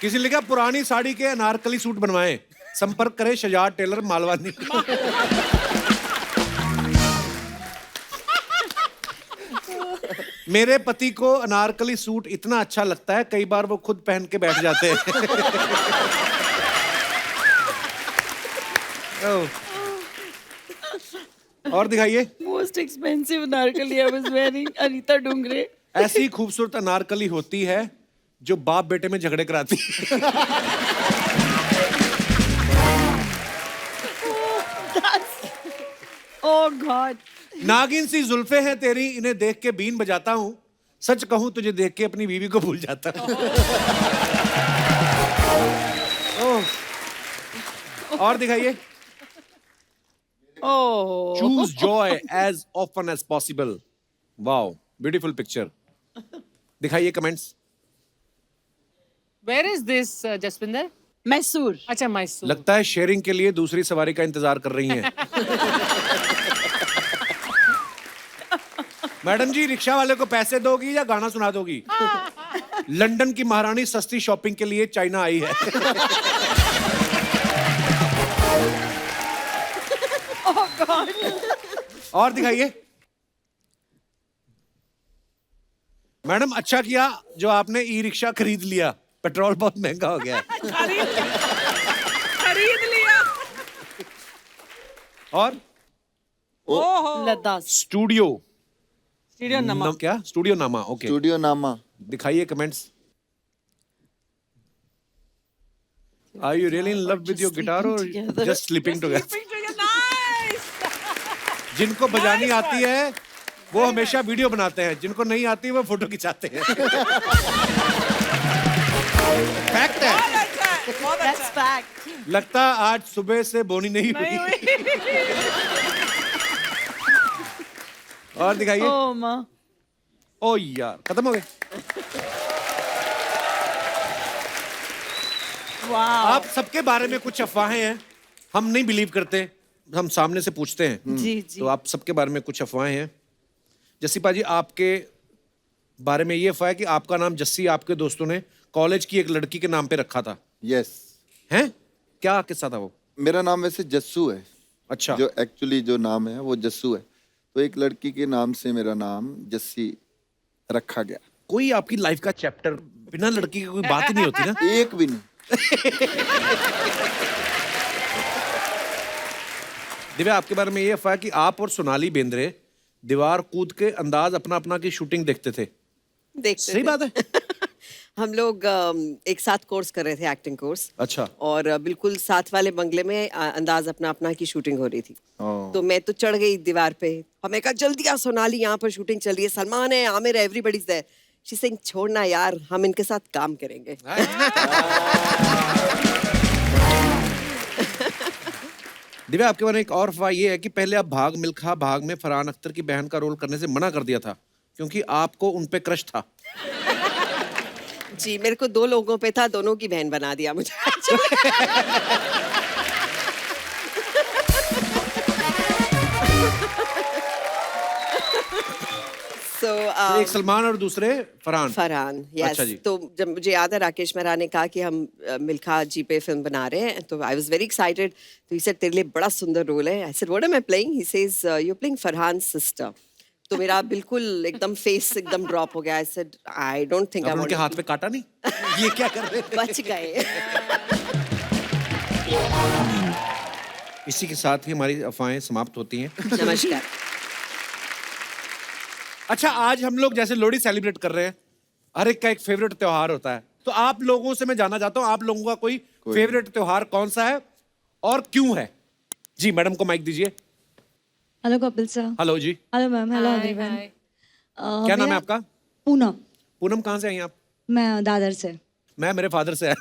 किसी ने लिखा पुरानी साड़ी के अनारकली सूट बनवाएं, संपर्क करें शजाद टेलर मालवानी। मेरे पति को अनारकली सूट इतना अच्छा लगता है, कई बार वो खुद पहन के बैठ जाते हैं। और दिखाइए। Most expensive Anarkali I was wearing, Anita Dungre. ऐसी खूबसूरत अनारकली होती है जो बाप बेटे में झगड़े कराती है। Oh God. नागिन सी जुल्फे हैं तेरी, इन्हें देख के बीन बजाता हूँ, सच कहूं तुझे देख के अपनी बीवी को भूल जाता हूँ। ओह। और दिखाइए। Oh. Choose joy as often as possible. Wow, beautiful picture. दिखाइए comments. Where is this, Jaspinder? Mysore. अच्छा, Mysore. लगता है शेयरिंग के लिए दूसरी सवारी का इंतजार कर रही हैं। मैडम जी, रिक्शा वाले को पैसे दोगी या गाना सुना दोगी? लंदन की महारानी सस्ती शॉपिंग के लिए चाइना आई है। और दिखाइए। मैडम, अच्छा किया जो आपने ई रिक्शा खरीद लिया, पेट्रोल बहुत महंगा हो गया है। खरीद लिया। और लद्दाख। स्टूडियो स्टूडियो नमा। क्या? स्टूडियो नामा। ओके, स्टूडियो नामा। दिखाइए comments. Are you really in love with your guitar or just sleeping together? Nice. जिनको बजानी आती है वो हमेशा वीडियो बनाते हैं, जिनको नहीं आती वो फोटो खिंचाते हैं। फैक्ट है। That's fact. लगता आज सुबह से बोनी नहीं हुई। और दिखाइए। Oh माँ। ओ यार, खत्म हो गए। आप सबके बारे में कुछ अफवाहें हैं, हम नहीं बिलीव करते, हम सामने से पूछते हैं। जी जी। तो आप सबके बारे में कुछ अफवाहें हैं। जसीपा जी, आपके बारे में ये अफवाह है कि आपका नाम जस्सी आपके दोस्तों ने कॉलेज की एक लड़की के नाम पे रखा था। यस। हैं? क्या किस्सा था वो? मेरा नाम वैसे जस्सू है। अच्छा। जो एक्चुअली जो नाम है वो जस्सू है, तो एक लड़की के नाम से मेरा नाम जस्सी रखा गया। कोई आपकी लाइफ का चैप्टर बिना लड़की की कोई बात ही नहीं होती ना? एक भी नहीं। दिव्या, आपके बारे में ये अफवाह है कि आप और सोनाली बेंद्रे दीवार कूद के अंदाज अपना अपना की शूटिंग देखते थे। देखते सही थे। बात है? हम लोग एक साथ कोर्स कर रहे थे, एक्टिंग कोर्स। अच्छा। और बिल्कुल साथ वाले बंगले में अंदाज अपना अपना की शूटिंग हो रही थी। तो मैं तो चढ़ गई दीवार पे। हमें कहा जल्दी आ सोनाली, यहाँ पर शूटिंग चल रही है, सलमान है, आमिर है, everybody is there. She saying छोड़ना यार, हम इनके साथ काम करेंगे। दिव्या, आपके बारे में एक और अफवाह ये है कि पहले आप भाग मिल्खा भाग में फरहान अख्तर की बहन का रोल करने से मना कर दिया था क्योंकि आपको उन पे क्रश था। जी, मेरे को 2 लोगों पे था, दोनों की बहन बना दिया मुझे। So, एक सलमान और दूसरे फरहान। फरहान, यस। अच्छा जी। तो जब मुझे याद है राकेश मेहरा ने कहा कि हम मिल्खा जी पे फिल्म बना रहे हैं, तो आई वाज वेरी एक्साइटेड। तो ही सेड तेरे लिए बड़ा सुंदर रोल है। I said what am I playing? He says you are playing Farhan sister. तो मेरा बिल्कुल एकदम फेस एकदम ड्रॉप हो गया। I said I don't think I आपने उनके वांट। हाथ पे काटा नहीं? ये क्या कर रहे थे? बच गए। इसी के साथ ही हमारी अफवाहें समाप्त होती हैं। नमस्कार। अच्छा, आज हम लोग जैसे लोहड़ी सेलिब्रेट कर रहे हैं, हर एक का एक फेवरेट त्योहार होता है, तो आप लोगों से मैं जानना चाहता हूँ आप लोगों का कोई फेवरेट त्योहार कौन सा है और क्यों है? जी, मैडम को माइक दीजिए। Hello Kapil sir. हेलो जी। Hello ma'am. Hello everyone. क्या नाम है आपका? पूनम। पूनम, कहाँ से आई हैं आप? मैं दादर से। मैं मेरे फादर से है।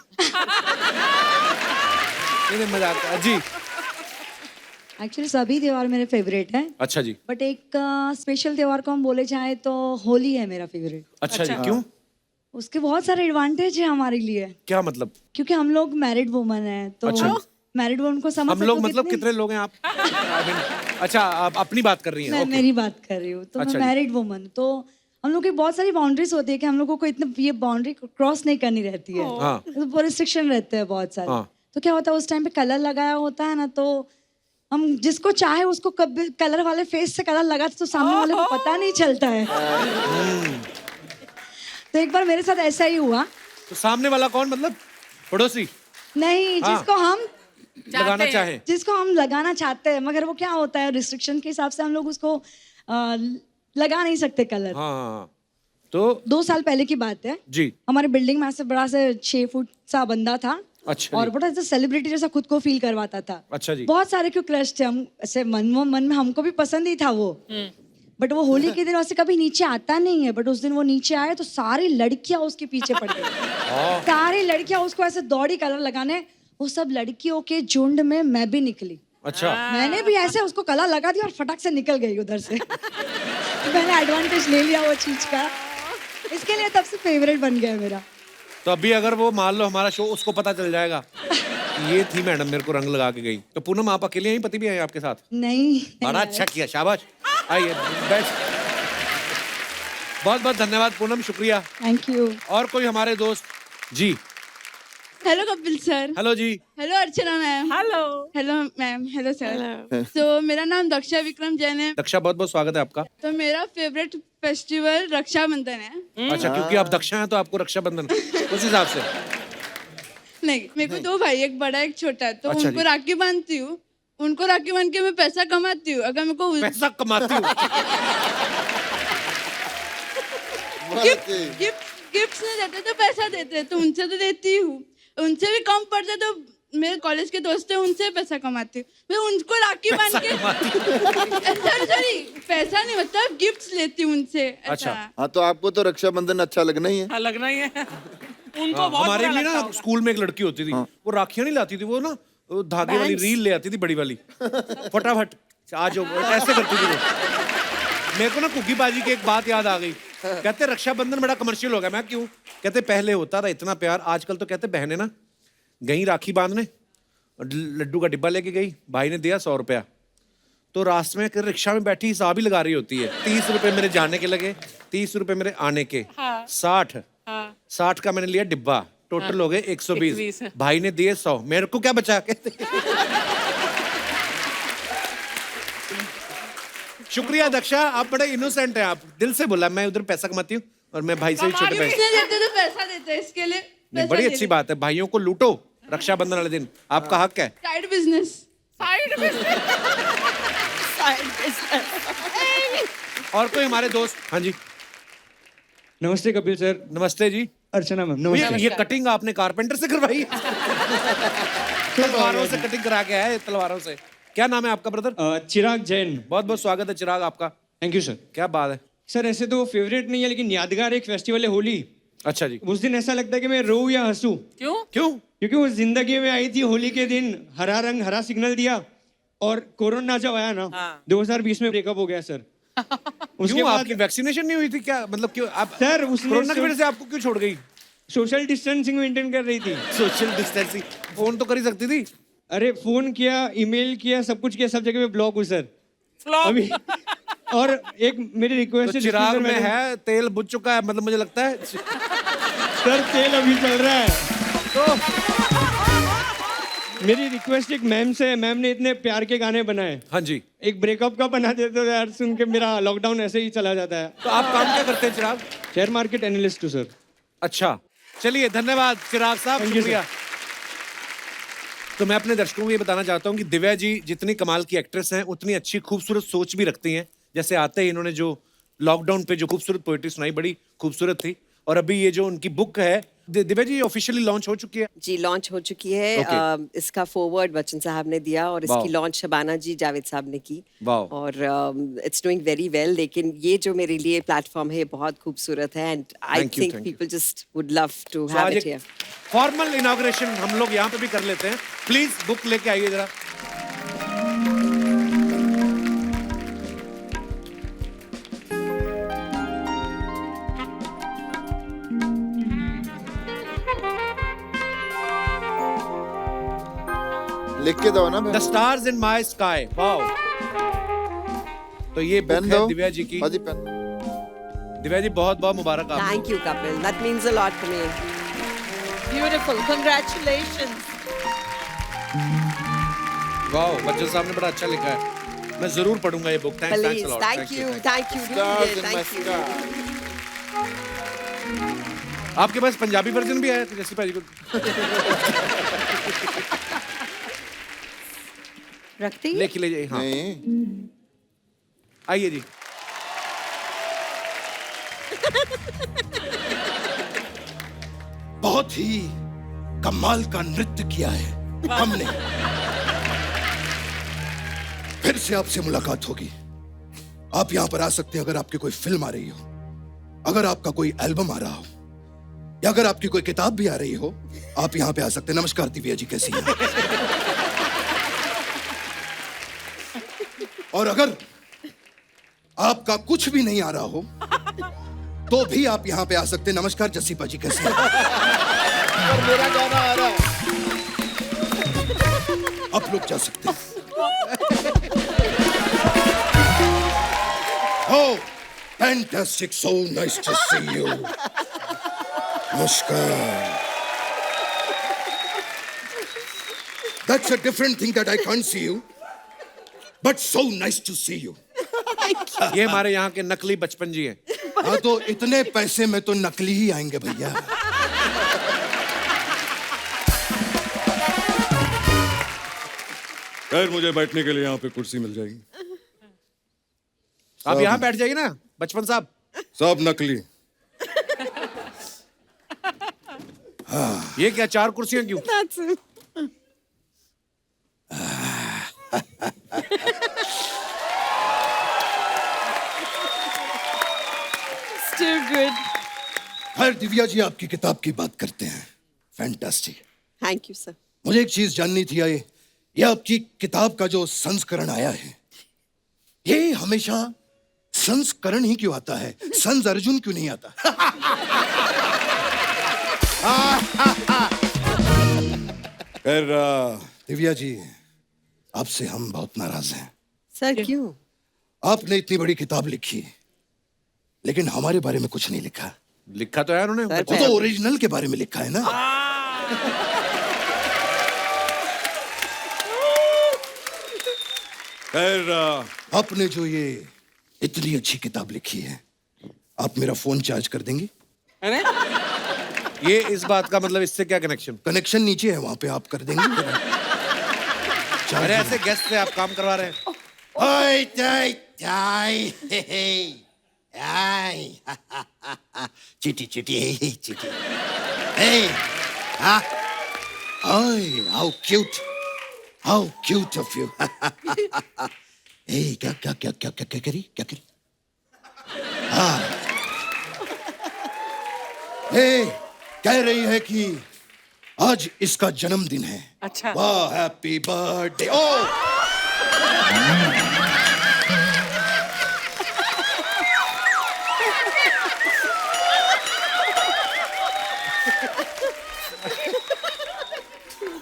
नहीं, मजाक जी। एक्चुअली सभी त्योहार मेरे फेवरेट हैं, अच्छा जी। बट एक स्पेशल त्योहार को हम बोले जाए तो होली है मेरा फेवरेट। अच्छा जी, क्यों? उसके बहुत सारे एडवांटेज है हमारे लिए, क्या मतलब? क्योंकि हम लोग मैरिड वुमन हैं, तो अच्छा। मैरिड वुमन को समझ हम लोग सकते हो मतलब कितने लोग हैं आप? अच्छा, आप अपनी बात कर रही हैं। मैं ओके। मेरी बात कर रही हूँ। तो अच्छा मैं जी। मैरिड वुमन, तो हम लोग की बहुत सारी बाउंड्रीज होती है कि हम लोगों को इतना ये बाउंड्री क्रॉस नहीं करनी रहती है। हाँ। तो रिस्ट्रिक्शन रहते हैं बहुत सारे। हाँ। तो क्या होता है उस टाइम पे कलर लगाया होता है ना, तो हम जिसको चाहे उसको कभी कलर वाले फेस से कलर लगाते तो सामने वाले को पता नहीं चलता है। तो एक बार मेरे साथ ऐसा ही हुआ। तो सामने वाला कौन, मतलब पड़ोसी? नहीं, हाँ। जिसको हम लगाना चाहे। हैं, मगर वो क्या होता है रिस्ट्रिक्शन के हिसाब से हम लोग उसको लगा नहीं सकते कलर। हाँ। तो 2 साल पहले की बात है जी। हमारे बिल्डिंग में ऐसे बड़ा से 6 फुट सा बंदा था। अच्छा और जी। बड़ा ऐसा सेलिब्रिटी जैसा खुद को फील करवाता था। अच्छा जी। बहुत सारे क्यों क्रश थे, हम ऐसे मन में हमको भी पसंद ही था वो। बट वो होली के दिन वैसे कभी नीचे आता नहीं है, बट उस दिन वो नीचे आए तो सारी लड़कियां उसके पीछे पड़ गई। सारी लड़कियां उसको ऐसे दौड़ी कलर लगाने। वो सब लड़कियों के झुंड में मैं भी निकली। अच्छा। मैंने भी ऐसे उसको कलर लगा दिया और फटाक से निकल गई उधर से। मैंने एडवांटेज ले लिया वो चीज का, इसके लिए तब से फेवरेट बन गया मेरा। तो अभी अगर वो मान लो हमारा शो उसको पता चल जाएगा ये थी मैडम मेरे को रंग लगा के गई, तो पूनम आप अकेले हैं, पति भी है आपके साथ? नहीं बड़ा अच्छा किया, शाबाश। आइए बैठ। बहुत बहुत धन्यवाद पूनम, शुक्रिया। Thank you. और कोई हमारे दोस्त? जी हेलो कपिल सर। हेलो जी। Hello Archana ma'am. Hello. Hello ma'am. Hello sir. तो मेरा नाम दक्षा विक्रम जैन है। दक्षा बहुत बहुत स्वागत है आपका। तो मेरा फेवरेट फेस्टिवल रक्षाबंधन है। अच्छा, क्योंकि आप दक्षा हैं तो आपको रक्षाबंधन उस हिसाब से। नहीं, मेरे को 2 भाई, एक बड़ा एक छोटा, तो अच्छा उनको जी। राखी बांधती हूँ, उनको राखी बांध के मैं पैसा कमाती हूँ। अगर मेरे को पैसा कमाती हूँ। गिफ्ट्स नहीं देते तो पैसा देते, तो उनसे तो देती हूँ, उनसे भी कम पड़ते तो मेरे कॉलेज के दोस्त हैं उनसे पैसा कमाती हूँ मैं, उनको राखी बांध के सॉरी पैसा नहीं, मतलब गिफ्ट्स लेती हूँ उनसे। अच्छा। हाँ तो आपको तो रक्षाबंधन अच्छा लगना ही है। हाँ, लगना ही है उनको। हाँ, बहुत हमारे बुरा लिए लगता ना होगा। स्कूल में एक लड़की होती थी, वो राखियां नहीं लाती थी, वो ना वो धागे वाली रील ले आती थी बड़ी वाली, फटाफट आज ऐसे करती थी वो। मेरे को ना कुकी बाजी की एक बात याद आ गई, कहते रक्षाबंधन बड़ा कमर्शियल हो गया। मैं क्यों? कहते पहले होता था इतना प्यार, आजकल तो कहते बहनें ना गई राखी बांधने, लड्डू का डिब्बा लेके गई, भाई ने दिया 100 रुपया, तो रास्ते में रिक्शा में बैठी हिसाब ही लगा रही होती है। 30 रुपए मेरे जाने के लगे, 30 रुपए मेरे आने के, 60 का मैंने लिया डिब्बा, टोटल हो गए 120। भाई ने दिए 100, मेरे को क्या बचा? कहते शुक्रिया दक्षा, आप बड़े इनोसेंट हैं, आप दिल से बोला। मैं उधर पैसा कमाती हूँ और मैं भाई से भी छोटे पैसे नहीं देते तो पैसा देते हैं, इसके लिए नहीं, बड़ी अच्छी बात है, भाइयों को लूटो रक्षाबंधन वाले दिन, आपका हक है। Side business. और कोई हमारे दोस्त? हाँ जी नमस्ते कपिल सर। नमस्ते जी। अर्चना मैम ये कटिंग आपने कारपेंटर से करवाई है? तलवारों से कटिंग करा के आए, तलवारों से। क्या नाम है आपका ब्रदर? चिराग जैन। बहुत बहुत स्वागत है चिराग आपका। Thank you sir. क्या बात है सर, ऐसे तो फेवरेट नहीं है लेकिन यादगार एक फेस्टिवल है होली। अच्छा जी। उस दिन ऐसा लगता है कि मैं रोऊं या हंसूं। क्यों? क्यों? क्योंकि वो जिंदगी में आई थी होली के दिन, हरा रंग हरा सिग्नल दिया, और कोरोना जब आया ना 2020 में ब्रेकअप हो गया सर। उसके क्यों? बाद आपकी वैक्सीनेशन नहीं हुई थी क्या? मतलब क्यों आप सर उसने कोरोना की वजह से आपको क्यों छोड़ गई? सोशल डिस्टेंसिंग मेंटेन कर रही थी। सोशल डिस्टेंसिंग फोन तो कर ही सकती थी। अरे फोन किया, ईमेल किया, सब कुछ किया, सब जगह पे ब्लॉक हूँ सर Flop। अभी। और एक मेरी रिक्वेस्ट तो चिराग में है तेल बुझ चुका है, मतलब मुझे लगता है सर तेल अभी चल रहा है। तो मेरी रिक्वेस्ट एक मैम से, मैम ने इतने प्यार के गाने बनाए। हाँ जी। एक ब्रेकअप का बना देते तो यार, सुन के मेरा लॉकडाउन ऐसे ही चला जाता है। तो आप काम क्या करते हैं चिराग? शेयर मार्केट एनालिस्ट हूँ सर। अच्छा, चलिए धन्यवाद चिराग साहब, Thank you, शुक्रिया। तो मैं अपने दर्शकों को ये बताना चाहता हूँ कि दिव्या जी जितनी कमाल की एक्ट्रेस हैं, उतनी अच्छी खूबसूरत सोच भी रखती हैं। जैसे आते ही इन्होंने जो लॉकडाउन पे जो खूबसूरत पोएट्री सुनाई, बड़ी खूबसूरत थी। और अभी ये जो उनकी बुक है दिव्या जी ऑफिशियली लॉन्च हो चुकी है? जी लॉन्च हो चुकी है। Okay. इसका फॉरवर्ड बच्चन साहब ने दिया और इसकी Wow. लॉन्च शबाना जी जावेद साहब ने की। Wow. और इट्स डूइंग वेरी वेल। लेकिन ये जो मेरे लिए प्लेटफॉर्म है बहुत खूबसूरत है, and I Thank you, think thank you. People just would love to So, have आज इट एक हियर। फॉर्मल इनॉग्रेशन हम लोग यहाँ पे भी कर लेते हैं। प्लीज बुक लेके आइए जरा। लिख के दो ना the stars in my sky. Wow. तो ये बुक पेन है दो दिव्या जी की। हाँ जी पेन। दिव्या जी बहुत बहुत मुबारक आपको। Thank you Kapil, that means a lot to me. Beautiful, congratulations. Wow, Bachchan sahab ने बड़ा अच्छा लिखा है, मैं जरूर पढ़ूंगा ये book. Thanks please, a lot. Thank you, thank you, Stars in my thank you. sky. आपके पास पंजाबी वर्जन भी है जैसी भाजी को? रखती लेके ले जाइए। हाँ नहीं आइए जी। बहुत ही कमाल का नृत्य किया है हमने। फिर से आपसे मुलाकात होगी। आप यहां पर आ सकते हैं अगर आपकी कोई फिल्म आ रही हो, अगर आपका कोई एल्बम आ रहा हो, या अगर आपकी कोई किताब भी आ रही हो, आप यहां पे आ सकते हैं। नमस्कार दिव्या जी, कैसी हैं? और अगर आपका कुछ भी नहीं आ रहा हो तो भी आप यहाँ पे आ सकते हैं। नमस्कार जस्सी पाजी, कैसे हैं? और मेरा गाना आ रहा है। आप लोग जा सकते हैं। Oh, fantastic, so nice to see you. नमस्कार। That's a different thing that I can't see you, but so nice to see you. ये हमारे यहाँ के नकली बचपन जी हैं। हाँ तो इतने पैसे में तो नकली ही आएंगे भैया। खैर मुझे बैठने के लिए यहाँ पे कुर्सी मिल जाएगी। आप यहाँ बैठ जाइए ना बचपन साहब। सब नकली। ये क्या 4 कुर्सियां क्यों? Too good. खैर दिव्या जी, आपकी किताब की बात करते हैं। फैंटास्टिक। Thank you, sir. मुझे एक चीज जाननी थी, ये आपकी किताब का जो संस्करण आया है, ये हमेशा संस्करण ही क्यों आता है? संस अर्जुन क्यों नहीं आता? खैर दिव्या जी, आपसे हम बहुत नाराज हैं। सर क्यों? आपने इतनी बड़ी किताब लिखी लेकिन हमारे बारे में कुछ नहीं लिखा। लिखा तो है उन्होंने। वो तो ओरिजिनल के बारे में लिखा है ना। खैर आपने जो ये इतनी अच्छी किताब लिखी है, आप मेरा फोन चार्ज कर देंगे? अरे ये इस बात का मतलब इससे क्या कनेक्शन? कनेक्शन नीचे है, वहां पे आप कर देंगे। अरे ऐसे गेस्ट से आप काम करवा रहे हैं। ओए जाय जाय हे हे आय चिटी चिटी चिटी हे हा ओए हाउ क्यूट ऑफ यू। ए क्या क्या क्या क्या क्या क्या करी क्या करी? हाँ ए कह रही है कि आज इसका जन्मदिन है। अच्छा। वाह हैप्पी बर्थडे। ओ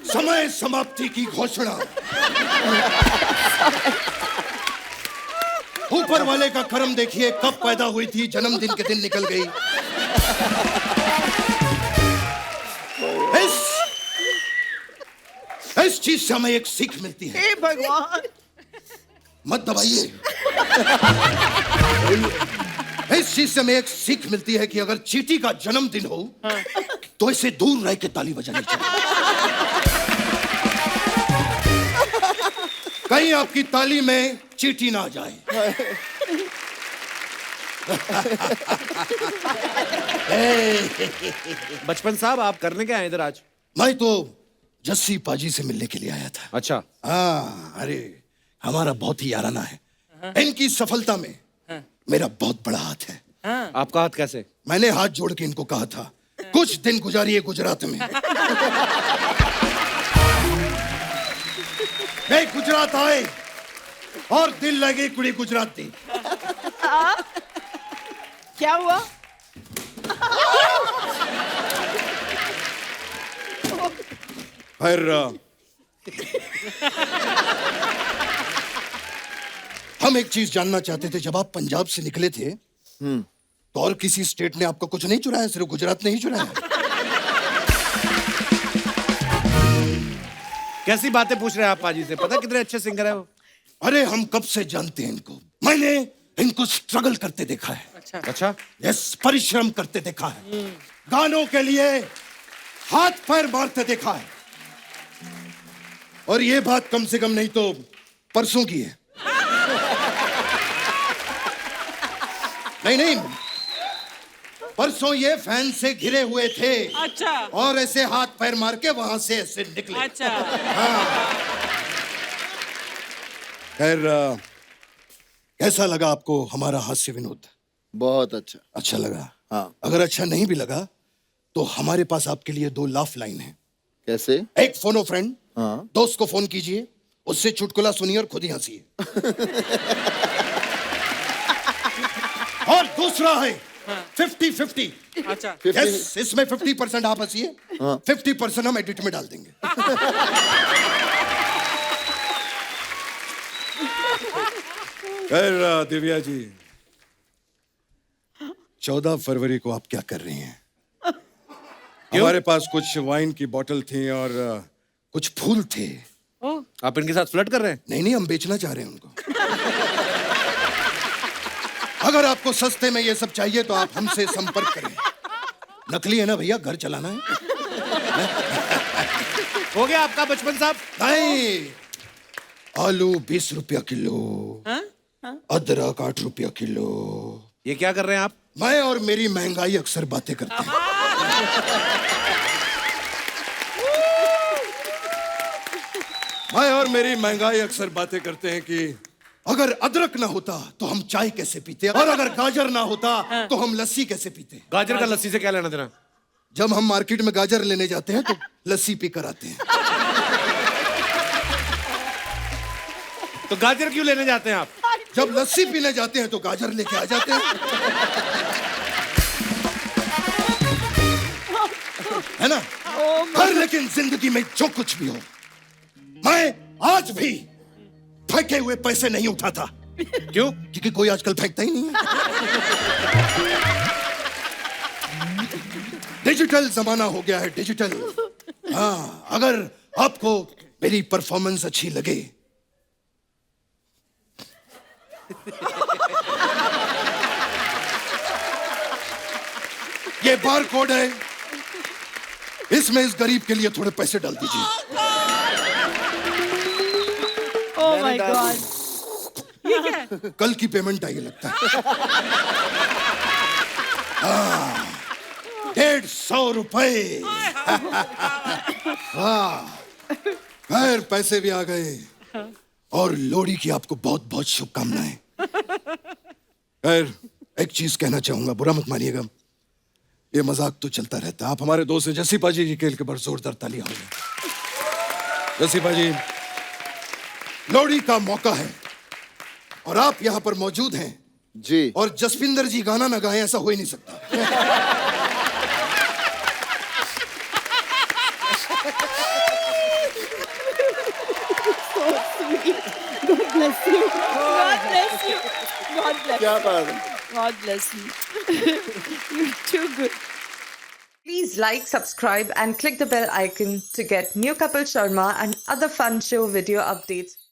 समय समाप्ति की घोषणा। ऊपर वाले का कर्म देखिए, कब पैदा हुई थी, जन्मदिन के दिन निकल गई। इस चीज से हमें एक सीख मिलती है। हे भगवान। मत दबाइए। इस चीज से हमें एक सीख मिलती है कि अगर चींटी का जन्मदिन हो तो इसे दूर रह के ताली बजानी चाहिए। कहीं आपकी ताली में चींटी ना आ जाए। बचपन साहब, आप करने क्या आए इधर आज? मैं तो जस्सी पाजी से मिलने के लिए आया था। अच्छा। हाँ, अरे हमारा बहुत ही याराना है। इनकी सफलता में मेरा बहुत बड़ा हाथ है। आपका हाथ कैसे? मैंने हाथ जोड़ के इनको कहा था कुछ दिन गुजारिए गुजरात में। वे गुजरात आए और दिल लगे कुड़ी गुजराती। क्या हुआ? फिर हम एक चीज जानना चाहते थे, जब आप पंजाब से निकले थे तो और किसी स्टेट ने आपको कुछ नहीं चुराया? सिर्फ गुजरात ने ही चुराया? कैसी बातें पूछ रहे हैं आप पाजी से? पता कितने अच्छे सिंगर है वो। अरे हम कब से जानते हैं इनको। मैंने इनको स्ट्रगल करते देखा है। अच्छा। यस, परिश्रम करते देखा है। गानों के लिए हाथ पैर मारते देखा है। और ये बात कम से कम नहीं तो परसों की है। नहीं, परसों ये फैन से घिरे हुए थे। अच्छा। और ऐसे हाथ पैर मार के वहां से ऐसे निकले। अच्छा। खैर कैसा लगा आपको हमारा हास्य विनोद? बहुत अच्छा। अच्छा लगा? हाँ। अगर अच्छा नहीं भी लगा तो हमारे पास आपके लिए 2 लाफ लाइन है। कैसे? एक फोनो फ्रेंड, हाँ। दोस्त को फोन कीजिए, उससे चुटकुला सुनिए और खुद ही हंसिए। दूसरा है 50-50। अच्छा यस, इसमें 50% आप हंसिए, 50% हम एडिट में डाल देंगे। खैर दिव्या जी, 14 फरवरी को आप क्या कर रही हैं? हमारे पास कुछ वाइन की बोतल थी और कुछ फूल थे। आप इनके साथ फ्लर्ट कर रहे हैं? नहीं, हम बेचना चाह रहे हैं उनको। अगर आपको सस्ते में ये सब चाहिए तो आप हमसे संपर्क करें। नकली है ना भैया, घर चलाना है। हो गया आपका बचपन साहब? नहीं, आलू 20 रुपया किलो, अदरक 8 रुपया किलो। ये क्या कर रहे हैं आप? मैं और मेरी महंगाई अक्सर बातें करते हैं। मैं और मेरी महंगाई अक्सर बातें करते हैं कि अगर अदरक ना होता तो हम चाय कैसे पीते, और अगर गाजर ना होता तो हम लस्सी कैसे पीते। गाजर का लस्सी से क्या लेना देना? जब हम मार्केट में गाजर लेने जाते हैं तो लस्सी पीकर आते हैं। तो गाजर क्यों लेने जाते हैं आप? जब लस्सी पीने जाते हैं तो गाजर लेके आ जाते हैं। है ना? पर लेकिन जिंदगी में जो कुछ भी हो, मैं आज भी फेंके हुए पैसे नहीं उठाता। क्यों? क्योंकि कोई आजकल फेंकता ही नहीं है। डिजिटल जमाना हो गया है, डिजिटल। हाँ, अगर आपको मेरी परफॉर्मेंस अच्छी लगे, ये बार कोड है, इसमें इस गरीब के लिए थोड़े पैसे डाल दीजिए। Oh my God. कल की पेमेंट आई लगता है। 150 रुपए। खैर, पैसे भी आ गए और लोहड़ी की आपको बहुत बहुत शुभकामनाएं। खैर, एक चीज कहना चाहूंगा, बुरा मत मानिएगा, ये मजाक तो चलता रहता है। आप हमारे दोस्त हैं जसीपा जी, के ऊपर जोरदार तालियां होंगी। जसीपा जी, लोहड़ी का मौका है और आप यहाँ पर मौजूद हैं जी। और जसपिंदर जी गाना ना गाएं, ऐसा हो ही नहीं सकता। God bless you. God bless you. God bless क्या बात है? God bless you. You're too good. Please like, subscribe and click the bell icon to get new Kapil Sharma and other fun show video updates.